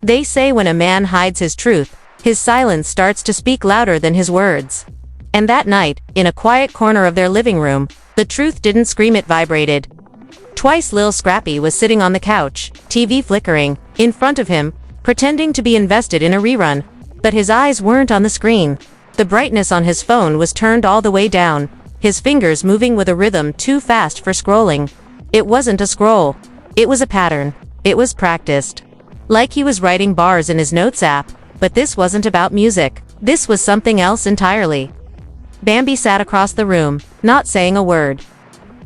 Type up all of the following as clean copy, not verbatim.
They say when a man hides his truth, his silence starts to speak louder than his words. And that night, in a quiet corner of their living room, the truth didn't scream, it vibrated. Twice Lil Scrappy was sitting on the couch, TV flickering, in front of him, pretending to be invested in a rerun. But his eyes weren't on the screen. The brightness on his phone was turned all the way down, his fingers moving with a rhythm too fast for scrolling. It wasn't a scroll. It was a pattern. It was practiced. Like he was writing bars in his notes app, but this wasn't about music. This was something else entirely. Bambi sat across the room, not saying a word.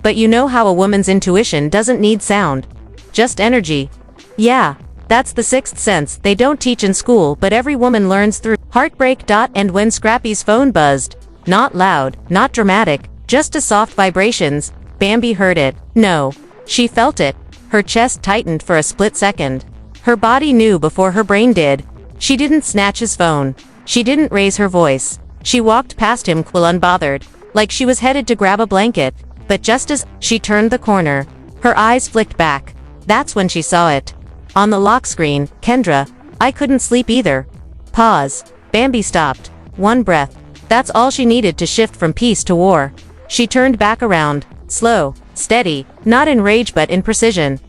But you know how a woman's intuition doesn't need sound. Just energy. Yeah, that's the sixth sense they don't teach in school, but every woman learns through heartbreak. And when Scrappy's phone buzzed, not loud, not dramatic, just a soft vibrations, Bambi heard it. No, she felt it. Her chest tightened for a split second. Her body knew before her brain did. She didn't snatch his phone. She didn't raise her voice. She walked past him cool, unbothered, like she was headed to grab a blanket. But just as she turned the corner, her eyes flicked back. That's when she saw it. On the lock screen, Kendra. I couldn't sleep either. Pause. Bambi stopped. One breath. That's all she needed to shift from peace to war. She turned back around. Slow, steady, not in rage but in precision.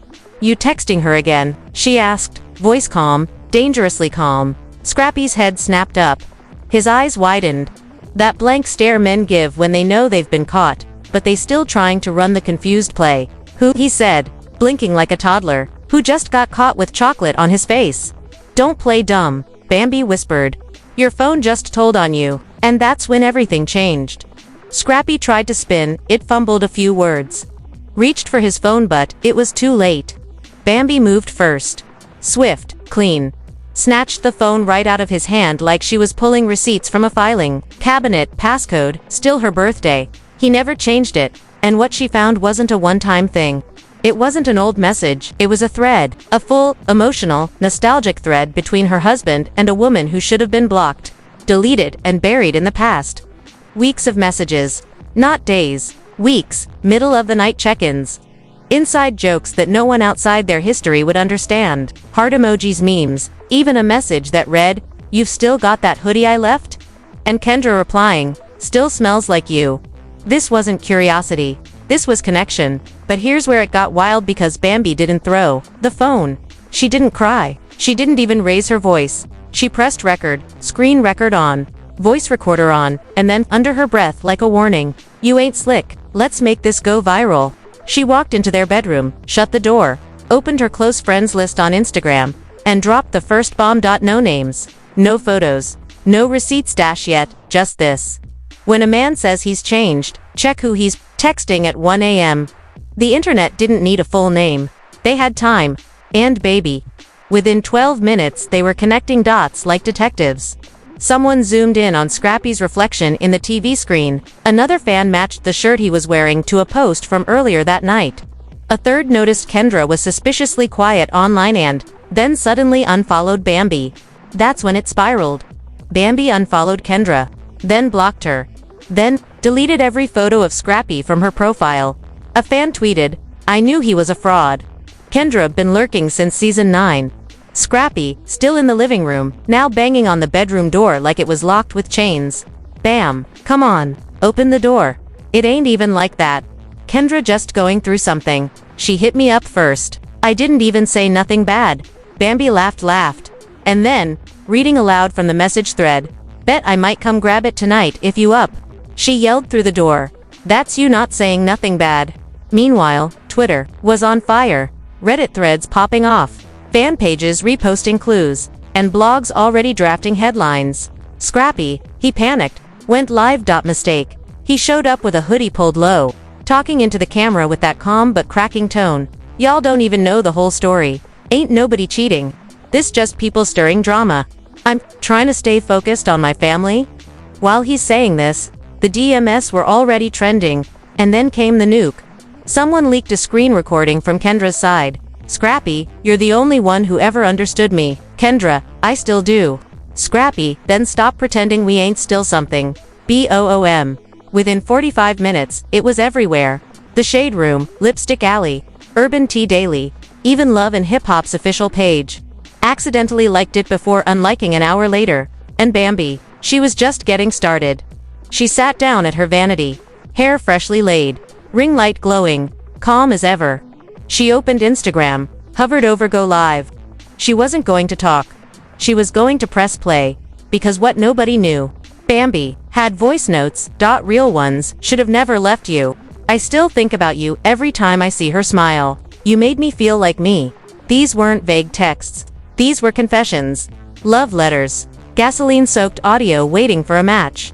You texting her again? She asked, voice calm, dangerously calm. Scrappy's head snapped up. His eyes widened. That blank stare men give when they know they've been caught, but they still trying to run the confused play. Who? He said, blinking like a toddler, who just got caught with chocolate on his face. Don't play dumb, Bambi whispered. Your phone just told on you, and that's when everything changed. Scrappy tried to spin, it fumbled a few words. Reached for his phone but it was too late. Bambi moved first. Swift, clean. Snatched the phone right out of his hand like she was pulling receipts from a filing cabinet. Passcode, still her birthday. He never changed it, and what she found wasn't a one-time thing. It wasn't an old message, it was a thread, a full, emotional, nostalgic thread between her husband and a woman who should have been blocked, deleted, and buried in the past. Weeks of messages. Not days. Weeks, middle-of-the-night check-ins. Inside jokes that no one outside their history would understand. Heart emojis, memes, even a message that read, "You've still got that hoodie I left?" And Kendra replying, "Still smells like you." This wasn't curiosity. This was connection. But here's where it got wild, because Bambi didn't throw the phone. She didn't cry. She didn't even raise her voice. She pressed record, screen record on, voice recorder on, and then, under her breath like a warning, "You ain't slick. Let's make this go viral." She walked into their bedroom, shut the door, opened her close friends list on Instagram, and dropped the first bomb. No names, no photos, no receipts dash yet, just this. When a man says he's changed, check who he's texting at 1 a.m. The internet didn't need a full name. They had time. And baby. Within 12 minutes they were connecting dots like detectives. Someone zoomed in on Scrappy's reflection in the TV screen. Another fan matched the shirt he was wearing to a post from earlier that night. A third noticed Kendra was suspiciously quiet online and then suddenly unfollowed Bambi. That's when it spiraled. Bambi unfollowed Kendra, then blocked her, then deleted every photo of Scrappy from her profile. A fan tweeted, "I knew he was a fraud." Kendra been lurking since season 9. Scrappy, still in the living room, now banging on the bedroom door like it was locked with chains. Bam, come on, open the door. It ain't even like that. Kendra just going through something. She hit me up first. I didn't even say nothing bad. Bambi laughed. And then, reading aloud from the message thread, "Bet I might come grab it tonight if you up." She yelled through the door. That's you not saying nothing bad. Meanwhile, Twitter was on fire. Reddit threads popping off. Fan pages reposting clues, and blogs already drafting headlines. Scrappy, he panicked, went live. Mistake. He showed up with a hoodie pulled low, talking into the camera with that calm but cracking tone. Y'all don't even know the whole story. Ain't nobody cheating. This just people stirring drama. I'm trying to stay focused on my family. While he's saying this, the DMs were already trending, and then came the nuke. Someone leaked a screen recording from Kendra's side. "Scrappy, you're the only one who ever understood me." Kendra, "I still do." Scrappy, "Then stop pretending we ain't still something." BOOM. Within 45 minutes, it was everywhere. The Shade Room, Lipstick Alley, Urban Tea Daily, even Love and Hip Hop's official page. accidentally liked it before unliking an hour later, and Bambi, she was just getting started. She sat down at her vanity, hair freshly laid, ring light glowing, calm as ever. She opened Instagram, hovered over go live. She wasn't going to talk. She was going to press play, because what nobody knew, Bambi had voice notes, real ones, should have never left you. I still think about you every time I see her smile. You made me feel like me. These weren't vague texts. These were confessions. Love letters. Gasoline-soaked audio waiting for a match.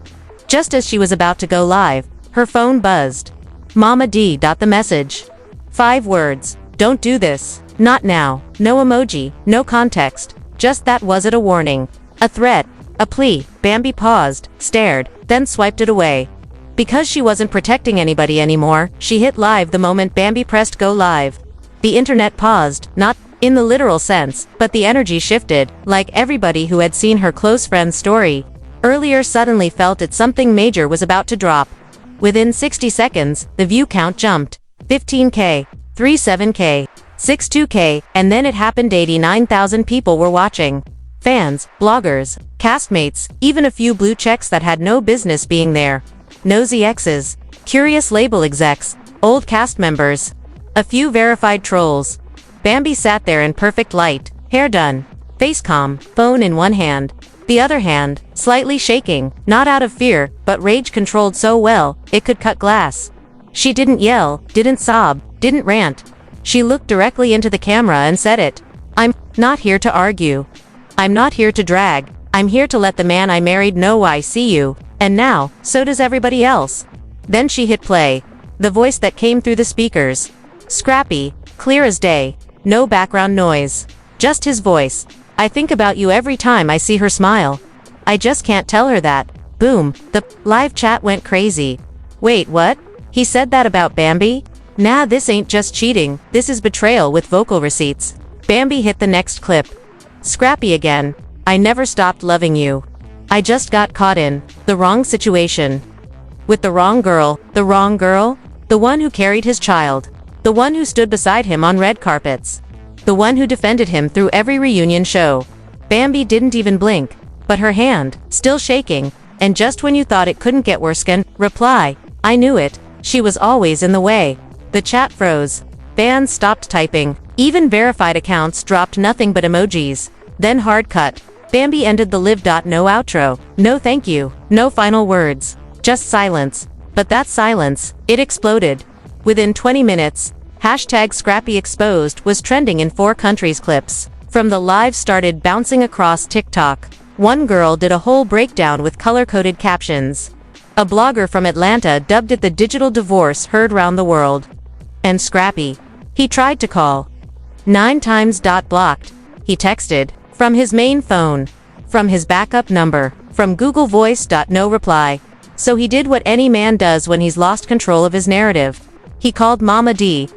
Just as she was about to go live, her phone buzzed. Mama D. The message. 5 words. Don't do this. Not now. No emoji, no context. Just that. Was it a warning? A threat? A plea? Bambi paused, stared, then swiped it away. Because she wasn't protecting anybody anymore, she hit live the moment Bambi pressed go live. The internet paused, not in the literal sense, but the energy shifted, like everybody who had seen her close friend's story earlier suddenly felt it something major was about to drop. Within 60 seconds, the view count jumped. 15K, 37K, 62K, and then it happened. 89,000 people were watching. Fans, bloggers, castmates, even a few blue checks that had no business being there. Nosy exes, curious label execs, old cast members, a few verified trolls. Bambi sat there in perfect light, hair done, face calm, phone in one hand, the other hand slightly shaking, not out of fear, but rage controlled so well, it could cut glass. She didn't yell, didn't sob, didn't rant. She looked directly into the camera and said it. I'm not here to argue. I'm not here to drag. I'm here to let the man I married know I see you, and now, so does everybody else. Then she hit play. The voice that came through the speakers. Scrappy, clear as day, no background noise. Just his voice. I think about you every time I see her smile. I just can't tell her that. Boom, the live chat went crazy. Wait, what? He said that about Bambi? Nah, this ain't just cheating, this is betrayal with vocal receipts. Bambi hit the next clip. Scrappy again. I never stopped loving you. I just got caught in the wrong situation. With the wrong girl. The wrong girl? The one who carried his child. The one who stood beside him on red carpets. The one who defended him through every reunion show. Bambi didn't even blink, but her hand, still shaking, and just when you thought it couldn't get worse can reply, I knew it, she was always in the way. The chat froze. Fans stopped typing. Even verified accounts dropped nothing but emojis. Then hard cut. Bambi ended the live. No outro. No thank you. No final words. Just silence. But that silence, it exploded. Within 20 minutes, #Scrappy exposed was trending in 4 countries. Clips from the live started bouncing across TikTok. One girl did a whole breakdown with color-coded captions. A blogger from Atlanta dubbed it the digital divorce heard round the world. And Scrappy. He tried to call. 9 times. Blocked. He texted. From his main phone. From his backup number. From Google Voice. No reply. So he did what any man does when he's lost control of his narrative. He called Mama D.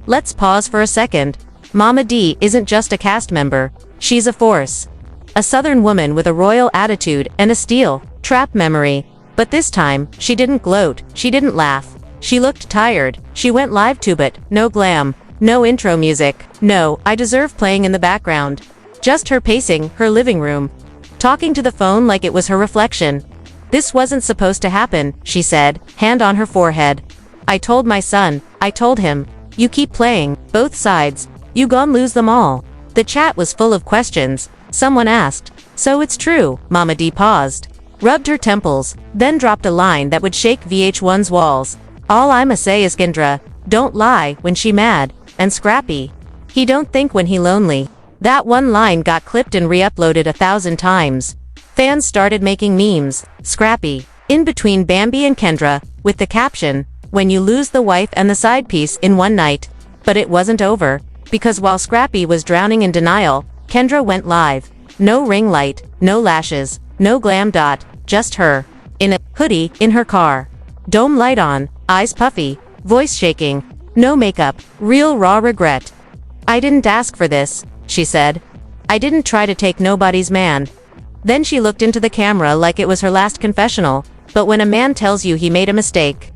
Let's pause for a second. Mama D isn't just a cast member. She's a force. A southern woman with a royal attitude and a steel trap memory. But this time, she didn't gloat. She didn't laugh. She looked tired. She went live to it. No glam. No intro music. No, I deserve playing in the background. Just her pacing, her living room. Talking to the phone like it was her reflection. This wasn't supposed to happen, she said, hand on her forehead. I told my son, I told him. You keep playing, both sides. You gon' lose them all. The chat was full of questions. Someone asked, so it's true? Mama D paused, rubbed her temples, then dropped a line that would shake VH1's walls. All I'ma say is Kendra, don't lie when she mad, and Scrappy. He don't think when he lonely. That one line got clipped and re-uploaded 1,000 times. Fans started making memes. Scrappy, in between Bambi and Kendra, with the caption, when you lose the wife and the side piece in one night. But it wasn't over, because while Scrappy was drowning in denial, Kendra went live. No ring light, no lashes, no glam. Just her. In a hoodie, in her car. Dome light on, eyes puffy, voice shaking. No makeup, real raw regret. I didn't ask for this, she said. I didn't try to take nobody's man. Then she looked into the camera like it was her last confessional. But when a man tells you he made a mistake,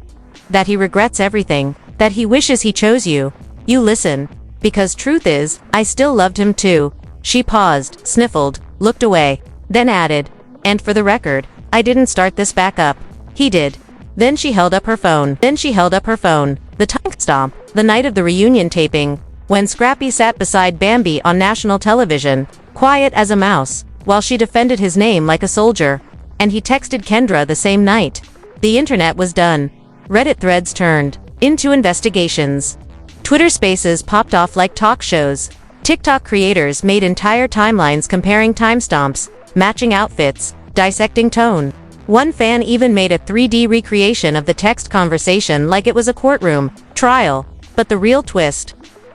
that he regrets everything, that he wishes he chose you, you listen. Because truth is, I still loved him too. She paused, sniffled, looked away, then added, "And for the record, I didn't start this back up. He did." Then she held up her phone. The timestamp, the night of the reunion taping, when Scrappy sat beside Bambi on national television, quiet as a mouse, while she defended his name like a soldier. And he texted Kendra the same night. The internet was done. Reddit threads turned into investigations. Twitter spaces popped off like talk shows. TikTok creators made entire timelines comparing timestamps, matching outfits, dissecting tone. One fan even made a 3D recreation of the text conversation like it was a courtroom trial. But the real twist: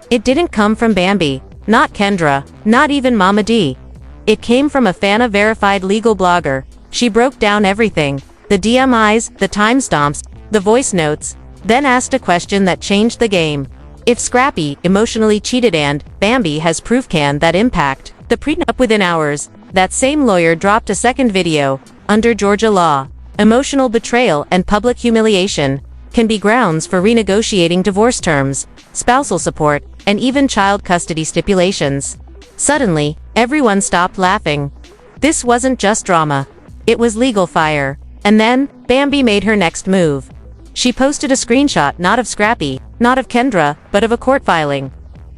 it didn't come from Bambi, not Kendra, not even Mama D. It came from a fan-verified legal blogger. She broke down everything: the DMIs, the timestamps, the voice notes, then asked a question that changed the game. If Scrappy emotionally cheated and Bambi has proof, can that impact the prenup? Within hours, that same lawyer dropped a second video. Under Georgia law, emotional betrayal and public humiliation can be grounds for renegotiating divorce terms, spousal support, and even child custody stipulations. Suddenly, everyone stopped laughing. This wasn't just drama. It was legal fire. And then, Bambi made her next move. She posted a screenshot not of Scrappy, not of Kendra, but of a court filing.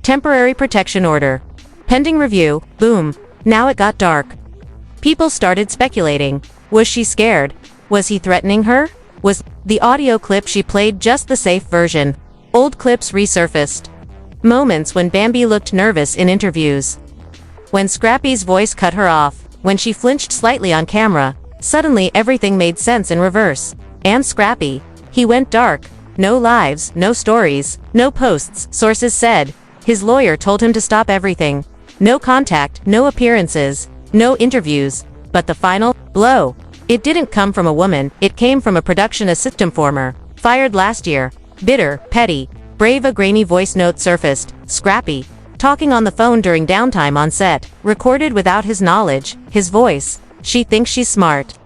Temporary protection order. Pending review. Boom. Now it got dark. People started speculating. Was she scared? Was he threatening her? Was the audio clip she played just the safe version? Old clips resurfaced. Moments when Bambi looked nervous in interviews. When Scrappy's voice cut her off. When she flinched slightly on camera. Suddenly everything made sense in reverse. And Scrappy. He went dark. No lives, no stories, no posts, sources said. His lawyer told him to stop everything. No contact, no appearances, no interviews. But the final blow. It didn't come from a woman, it came from a production assistant former, fired last year. Bitter, petty, brave. A grainy voice note surfaced. Scrappy, talking on the phone during downtime on set, recorded without his knowledge, his voice. She thinks she's smart.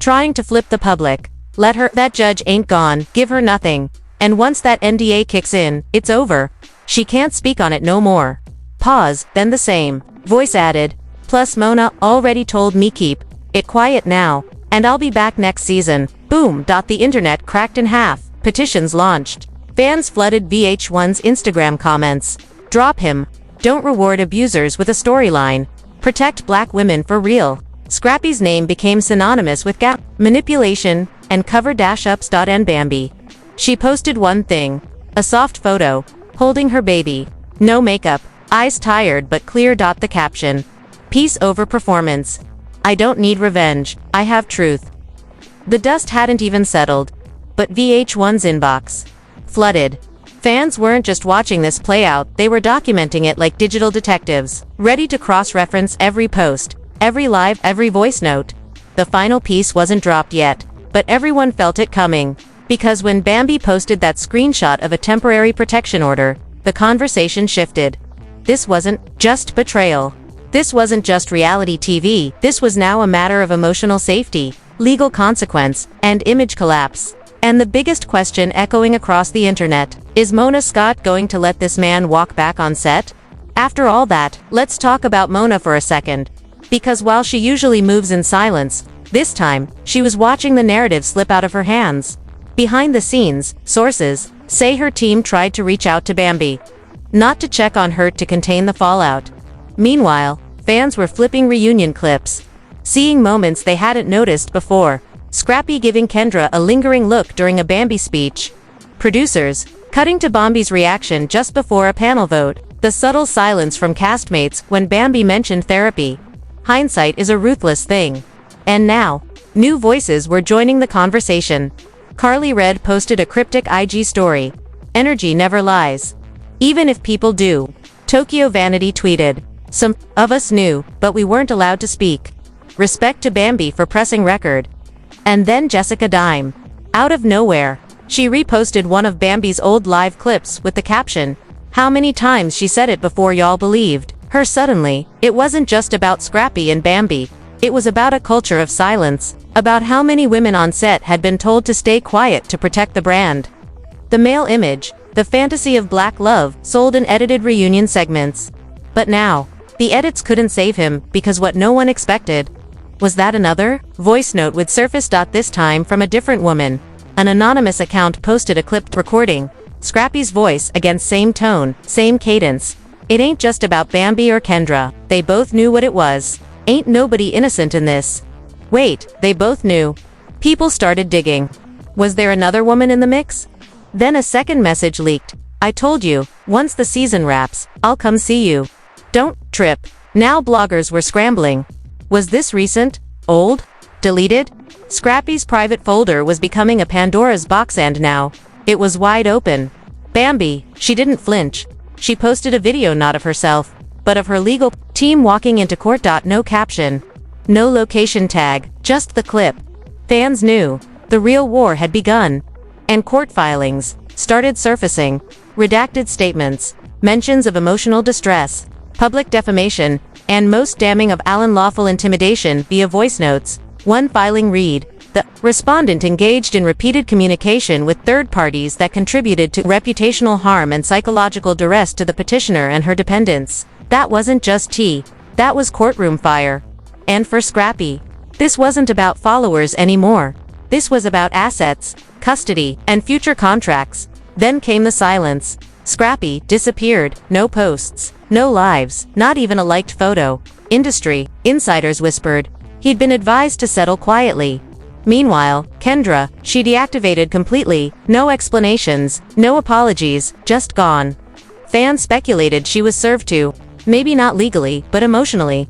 Trying to flip the public. Let her, that judge ain't gone, give her nothing. And once that NDA kicks in, it's over. She can't speak on it no more. Pause, then the same voice added. Plus Mona already told me keep it quiet now, and I'll be back next season. Boom. The internet cracked in half. Petitions launched. Fans flooded VH1's Instagram comments. Drop him. Don't reward abusers with a storyline. Protect black women for real. Scrappy's name became synonymous with manipulation and cover-ups. And Bambi. She posted one thing. A soft photo. Holding her baby. No makeup. Eyes tired but clear. The caption. Peace over performance. I don't need revenge, I have truth. The dust hadn't even settled. But VH1's inbox flooded. Fans weren't just watching this play out, they were documenting it like digital detectives, ready to cross-reference every post, every live, every voice note. The final piece wasn't dropped yet, but everyone felt it coming. Because when Bambi posted that screenshot of a temporary protection order, the conversation shifted. This wasn't just betrayal. This wasn't just reality TV, this was now a matter of emotional safety, legal consequence, and image collapse. And the biggest question echoing across the internet, is Mona Scott going to let this man walk back on set? After all that, let's talk about Mona for a second. Because while she usually moves in silence, this time, she was watching the narrative slip out of her hands. Behind the scenes, sources say her team tried to reach out to Bambi. Not to check on her, to contain the fallout. Meanwhile, fans were flipping reunion clips, seeing moments they hadn't noticed before. Scrappy giving Kendra a lingering look during a Bambi speech. Producers cutting to Bambi's reaction just before a panel vote. The subtle silence from castmates when Bambi mentioned therapy. Hindsight is a ruthless thing. And now, new voices were joining the conversation. Carly Red posted a cryptic IG story. Energy never lies. Even if people do. Tokyo Vanity tweeted. Some of us knew, but we weren't allowed to speak. Respect to Bambi for pressing record. And then Jessica Dime. Out of nowhere, she reposted one of Bambi's old live clips with the caption, "How many times she said it before y'all believed her?" Suddenly, it wasn't just about Scrappy and Bambi. It was about a culture of silence, about how many women on set had been told to stay quiet to protect the brand. The male image, the fantasy of black love, sold in edited reunion segments. But now, The edits couldn't save him because what no one expected. Was that another voice note would surface. This time from a different woman. An anonymous account posted a clipped recording. Scrappy's voice, again same tone, same cadence. It ain't just about Bambi or Kendra. They both knew what it was. Ain't nobody innocent in this. Wait, they both knew. People started digging. Was there another woman in the mix? Then a second message leaked. I told you, once the season wraps, I'll come see you. Don't trip. Now bloggers were scrambling. Was this recent? Old? Deleted? Scrappy's private folder was becoming a Pandora's box, and now it was wide open. Bambi, she didn't flinch. She posted a video not of herself, but of her legal team walking into court. No caption. No location tag, just the clip. Fans knew the real war had begun. And court filings started surfacing. Redacted statements, mentions of emotional distress, public defamation, and most damning of unlawful intimidation via voice notes. One filing read, the respondent engaged in repeated communication with third parties that contributed to reputational harm and psychological duress to the petitioner and her dependents. That wasn't just tea. That was courtroom fire. And for Scrappy, this wasn't about followers anymore. This was about assets, custody, and future contracts. Then came the silence. Scrappy disappeared. No posts, no lives, not even a liked photo. Industry insiders whispered he'd been advised to settle quietly. Meanwhile, Kendra, she deactivated completely. No explanations, no apologies, just gone. Fans speculated she was served too. Maybe not legally, but emotionally.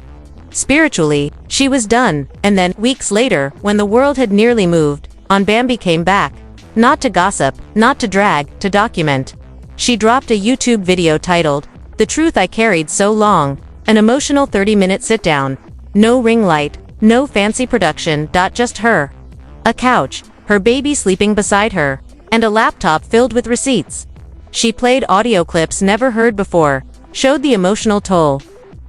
Spiritually, she was done. And then, weeks later, when the world had nearly moved on, Bambi came back. Not to gossip, not to drag, to document. She dropped a YouTube video titled, "The Truth I Carried So Long," an emotional 30-minute sit-down. No ring light, no fancy production. Just her. A couch, her baby sleeping beside her, and a laptop filled with receipts. She played audio clips never heard before, showed the emotional toll.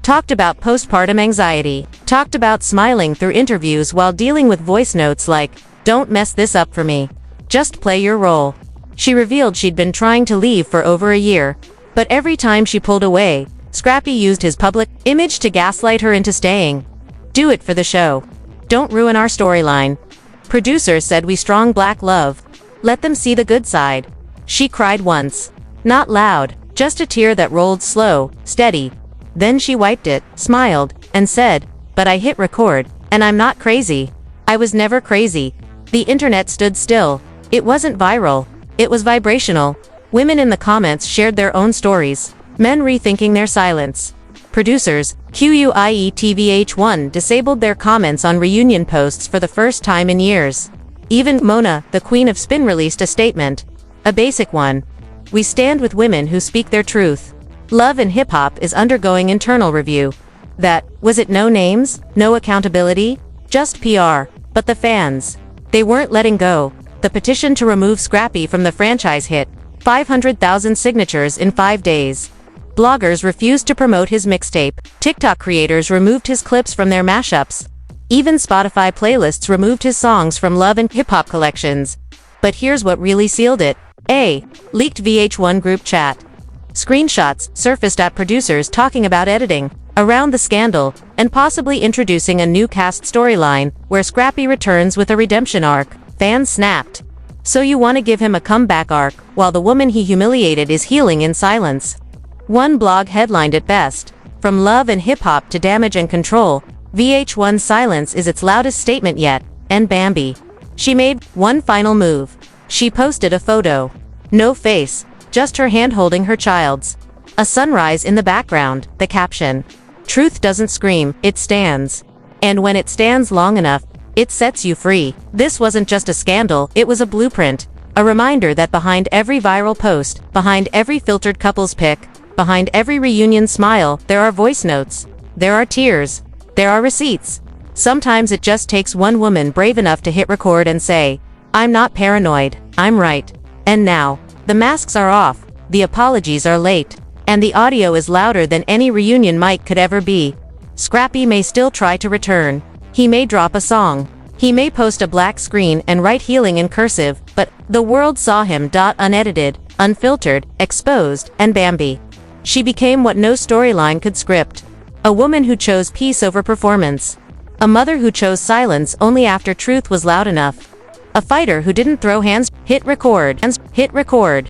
Talked about postpartum anxiety, talked about smiling through interviews while dealing with voice notes like, "Don't mess this up for me. Just play your role." She revealed she'd been trying to leave for over a year, but every time she pulled away, Scrappy used his public image to gaslight her into staying. Do it for the show. Don't ruin our storyline. Producers said we strong black love. Let them see the good side. She cried once. Not loud, just a tear that rolled slow, steady. Then she wiped it, smiled, and said, "But I hit record, and I'm not crazy. I was never crazy." The internet stood still. It wasn't viral. It was vibrational. Women in the comments shared their own stories. Men rethinking their silence. Producers, QUIETVH1 disabled their comments on reunion posts for the first time in years. Even Mona, the queen of spin, released a statement. A basic one. "We stand with women who speak their truth. Love and hip-hop is undergoing internal review." That, was it no names, no accountability? Just PR. But the fans. They weren't letting go. The petition to remove Scrappy from the franchise hit 500,000 signatures in 5 days. Bloggers refused to promote his mixtape. TikTok creators removed his clips from their mashups. Even Spotify playlists removed his songs from love and hip-hop collections. But here's what really sealed it. A. Leaked VH1 group chat. Screenshots surfaced at producers talking about editing around the scandal and possibly introducing a new cast storyline where Scrappy returns with a redemption arc. Fans snapped. So you want to give him a comeback arc while the woman he humiliated is healing in silence? One blog headlined it best. From love and hip-hop to damage and control, VH1's silence is its loudest statement yet. And Bambi. She made one final move. She posted a photo. No face, just her hand holding her child's. A sunrise in the background, the caption. "Truth doesn't scream, it stands. And when it stands long enough, it sets you free." This wasn't just a scandal, it was a blueprint. A reminder that behind every viral post, behind every filtered couples pic, behind every reunion smile, there are voice notes. There are tears. There are receipts. Sometimes it just takes one woman brave enough to hit record and say, "I'm not paranoid, I'm right." And now, the masks are off, the apologies are late, and the audio is louder than any reunion mic could ever be. Scrappy may still try to return. He may drop a song. He may post a black screen and write healing in cursive, but the world saw him. Unedited, unfiltered, exposed, and Bambi. She became what no storyline could script. A woman who chose peace over performance. A mother who chose silence only after truth was loud enough. A fighter who didn't throw hands. Hit record. Hit record.